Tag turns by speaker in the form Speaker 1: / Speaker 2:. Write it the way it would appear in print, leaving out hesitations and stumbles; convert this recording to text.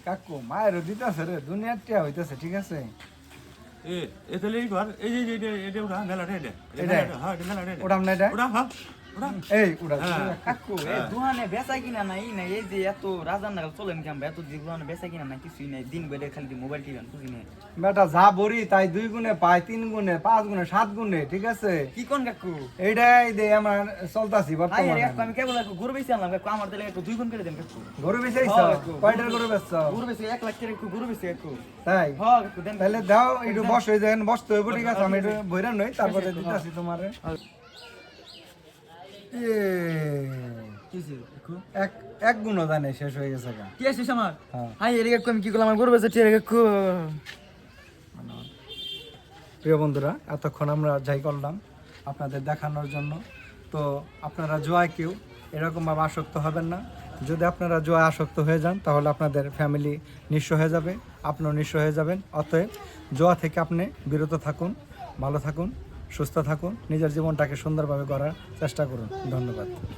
Speaker 1: কাকু মায়ের দিতেছে রে, দুনিয়ার টিয়া হইতেছে, ঠিক আছে?
Speaker 2: তাহলে এই ঘর এই যে এটা ওটা মেলাটা এটা হ্যাঁ এটা মেলাটা
Speaker 1: ওটাম না এটা?
Speaker 2: ওটা হ্যাঁ ওটা
Speaker 1: এই উড়া
Speaker 3: কাকু এই দোকানে বেচা কিনা নাই না, এই যে এত রাজার নাগাল চলেন কেমন এত দোকানে বেচা কিনা নাই, কিছুই নাই, দিন বেড়ে খালি মোবাইল টিভি বুঝি না।
Speaker 1: বেটা যা বড়ি তাই 2 গুণে পায়, 3 গুণে, 5 গুণে, 7 গুণে, ঠিক আছে?
Speaker 3: কি কোন কাকু?
Speaker 1: এইটাই দে আমার চলতাছি
Speaker 3: আই
Speaker 1: বর্তমানে।
Speaker 3: কাকু আমি কেবল কাকু গরু বেচে আনলাম কাকু, আমার তাহলে কাকু 2 গুণ করে দেন কাকু।
Speaker 1: গরু বেচাইছ?
Speaker 3: হ্যাঁ, কাকু।
Speaker 1: কয়টার গরু বেচছ?
Speaker 3: গরু বেচে 1 লাখ টাকা কাকু, গরু বেচে কাকু।
Speaker 1: তাই?
Speaker 3: হ্যাঁ কাকু দেন।
Speaker 1: তাহলে দাও একটু বস হয়ে যায়, বসতে হইব, ঠিক আছে? আমি একটু বইরা নই, তারপরে দিতাছি তোমারে।
Speaker 3: কিছে কাকু?
Speaker 1: এক গুণও জানে শেষ হয়ে গেছে গা।
Speaker 3: কি আসিস আমার?
Speaker 1: হ্যাঁ।
Speaker 3: আই এর কাকু আমি কি করলাম, আমার গরু বেচে টিয়া কাকু।
Speaker 1: প্রিয় বন্ধুরা, এতক্ষণ আমরা যাই করলাম আপনাদের দেখানোর জন্য। তো আপনারা জুয়ায় কেউ এরকমভাবে আসক্ত হবেন না। যদি আপনারা জুয়ায় আসক্ত হয়ে যান তাহলে আপনাদের ফ্যামিলি নিঃস্ব হয়ে যাবে, আপনিও নিঃস্ব হয়ে যাবেন। অতএব জুয়া থেকে আপনি বিরত থাকুন, ভালো থাকুন, সুস্থ থাকুন, নিজের জীবনটাকে সুন্দরভাবে গড়ার চেষ্টা করুন। ধন্যবাদ।